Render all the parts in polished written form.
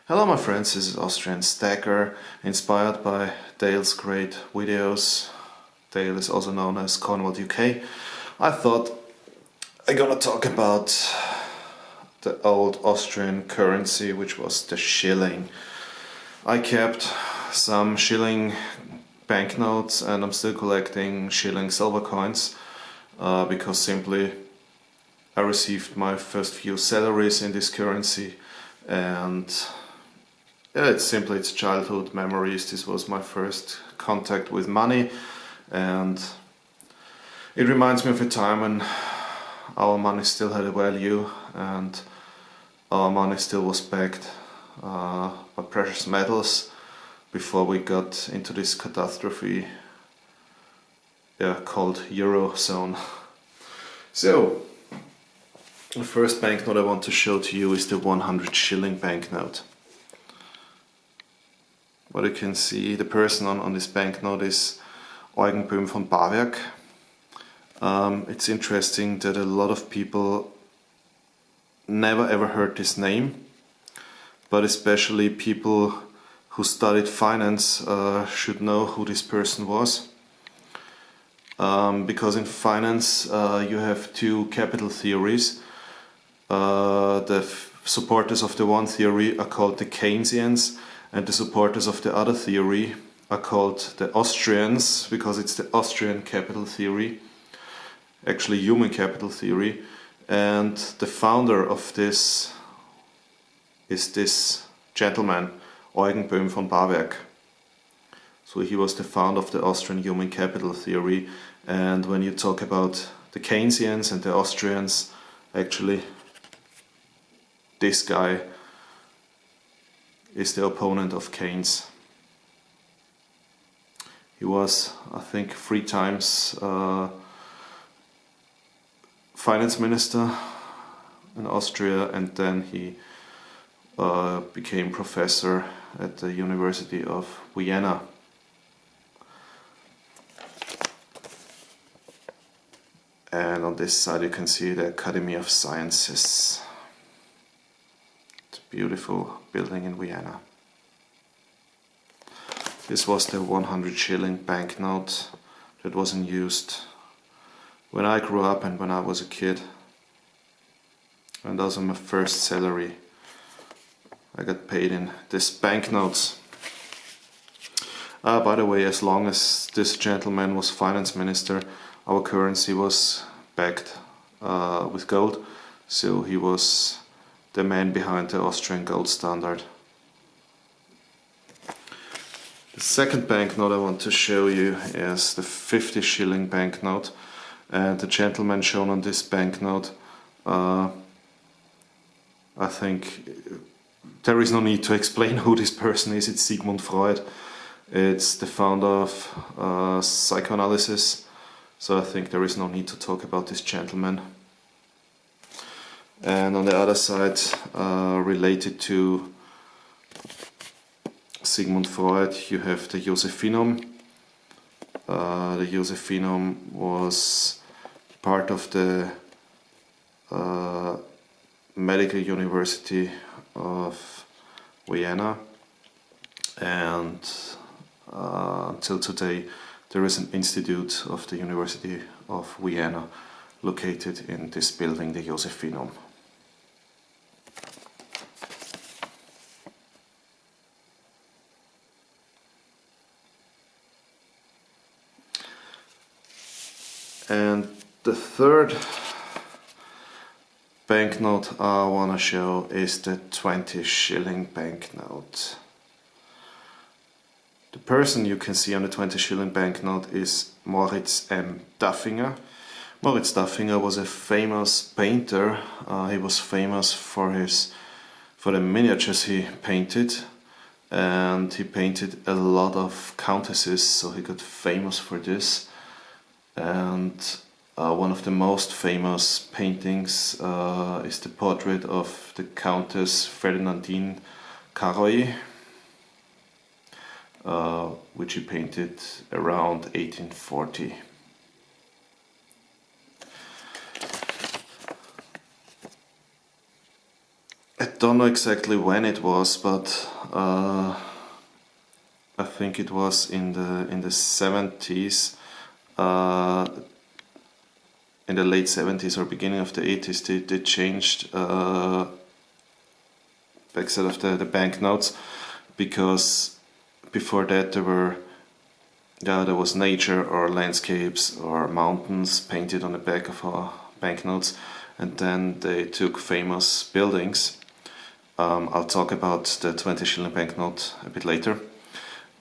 Hello my friends, this is Austrian Stacker, inspired by Dale's great videos. Dale is also known as Cornwall UK. I thought I'm gonna talk about the old Austrian currency, which was the shilling. I kept some shilling banknotes and I'm still collecting shilling silver coins because simply I received my first few salaries in this currency, and yeah, it's childhood memories. This was my first contact with money, and it reminds me of a time when our money still had a value and our money still was backed by precious metals before we got into this catastrophe called Eurozone. So, the first banknote I want to show to you is the 100 shilling banknote. What you can see, the person on this banknote is Eugen Böhm von Bawerk. It's interesting that a lot of people never ever heard this name, but especially people who studied finance should know who this person was. Because in finance you have two capital theories. The supporters of the one theory are called the Keynesians, and the supporters of the other theory are called the Austrians, because it's the Austrian capital theory, actually human capital theory. And the founder of this is this gentleman, Eugen Böhm von Bawerk. So he was the founder of the Austrian human capital theory. And when you talk about the Keynesians and the Austrians, actually this guy is the opponent of Keynes. He was, I think, 3 times finance minister in Austria, and then he became professor at the University of Vienna. And on this side you can see the Academy of Sciences. It's a beautiful building in Vienna. This was the 100 shilling banknote that was in use when I grew up and when I was a kid. And those are my first salary. I got paid in this banknotes. By the way, as long as this gentleman was finance minister, our currency was backed with gold, so he was the man behind the Austrian gold standard. The second banknote I want to show you is the 50 shilling banknote, and the gentleman shown on this banknote, I think there is no need to explain who this person is. It's Sigmund Freud. It's the founder of psychoanalysis. So I think there is no need to talk about this gentleman. And on the other side, related to Sigmund Freud, you have the Josephinum. The Josephinum was part of the Medical University of Vienna, and until today there is an institute of the University of Vienna located in this building, the Josephinum. And the third banknote I want to show is the 20 shilling banknote. The person you can see on the 20 shilling banknote is Moritz M. Daffinger. Moritz Daffinger was a famous painter. He was famous for the miniatures he painted, and he painted a lot of countesses, so he got famous for this. And one of the most famous paintings is the portrait of the Countess Ferdinandine Caroy, which he painted around 1840. don't know exactly when it was, but I think it was in the 70s, in the late 70s or beginning of the 80s. They changed backside of the banknotes, because before that there was nature or landscapes or mountains painted on the back of our banknotes, and then they took famous buildings. I'll talk about the 20 shilling banknote a bit later.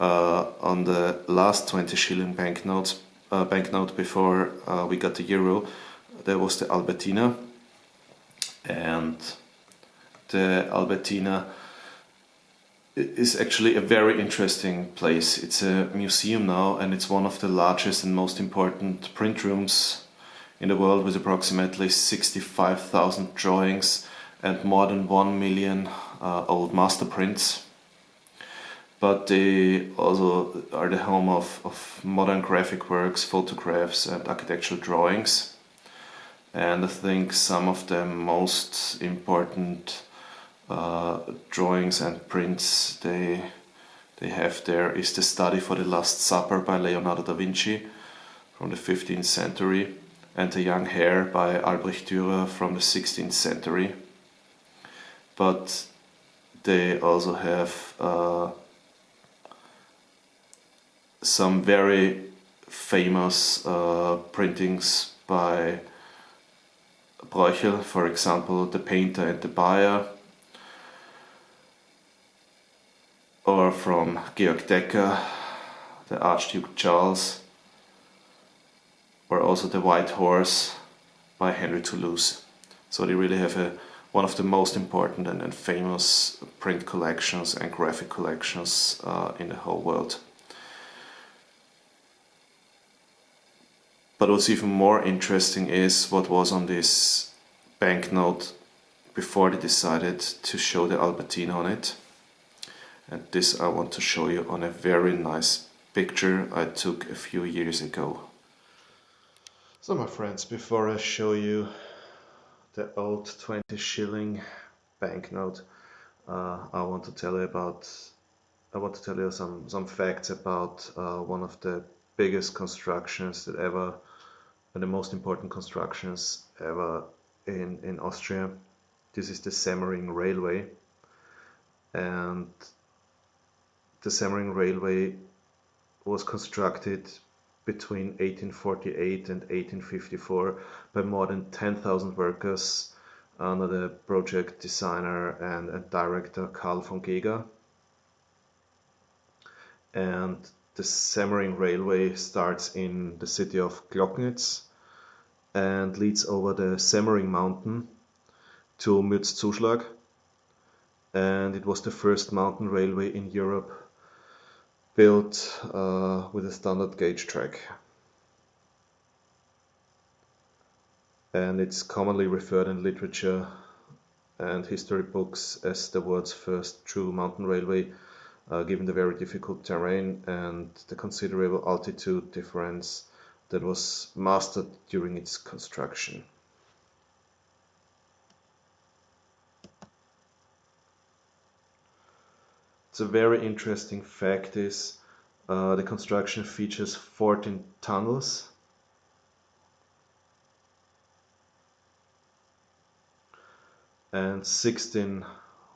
On the last 20 shilling banknote before we got the euro, there was the Albertina, and the Albertina is actually a very interesting place. It's a museum now, and it's one of the largest and most important print rooms in the world, with approximately 65,000 drawings and more than 1 million old master prints. But they also are the home of modern graphic works, photographs and architectural drawings. And I think some of the most important drawings and prints they have there is the Study for the Last Supper by Leonardo da Vinci from the 15th century, and The Young Hare by Albrecht Dürer from the 16th century. But they also have some very famous printings by Breuchel, for example, The Painter and the Buyer, or from Georg Decker, the Archduke Charles, or also The White Horse by Henry Toulouse. So they really have one of the most important and famous print collections and graphic collections in the whole world. But what's even more interesting is what was on this banknote before they decided to show the Albertina on it. And this I want to show you on a very nice picture I took a few years ago. So my friends, before I show you the old 20 shilling banknote, I want to tell you some facts about one of the biggest constructions that ever, and the most important constructions ever in Austria. This is the Semmering Railway, and the Semmering Railway was constructed between 1848 and 1854 by more than 10,000 workers under the project designer and director Karl von Geger. And the Semmering Railway starts in the city of Glocknitz and leads over the Semmering mountain to Mürzzuschlag, and it was the first mountain railway in Europe built with a standard gauge track. And it's commonly referred in literature and history books as the world's first true mountain railway, given the very difficult terrain and the considerable altitude difference that was mastered during its construction. It's a very interesting fact is the construction features 14 tunnels and 16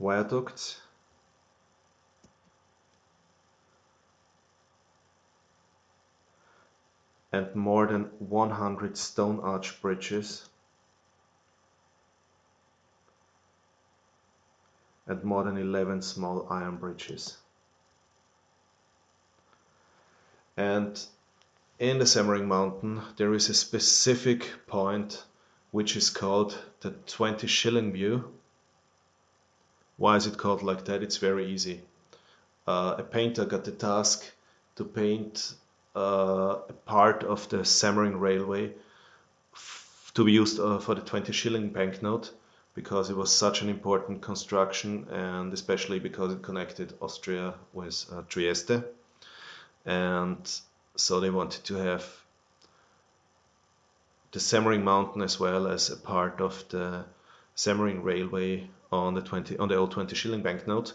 viaducts, and more than 100 stone arch bridges, and more than 11 small iron bridges. And in the Semmering mountain there is a specific point which is called the 20 shilling view. Why is it called like that? It's very easy. A painter got the task to paint a part of the Semmering Railway to be used for the 20 shilling banknote, because it was such an important construction, and especially because it connected Austria with Trieste. And so they wanted to have the Semmering mountain as well as a part of the Semmering railway on the old 20 shilling banknote.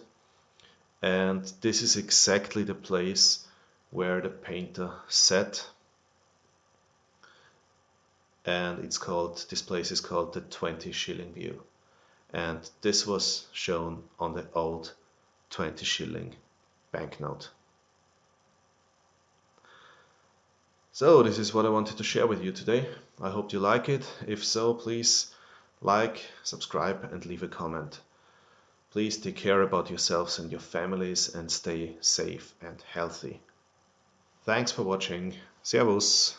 And this is exactly the place where the painter sat. And this place is called the 20 shilling view. And this was shown on the old 20 shilling banknote. So this is what I wanted to share with you today. I hope you like it. If so, please like, subscribe and leave a comment. Please take care about yourselves and your families and stay safe and healthy. Thanks for watching. Servus.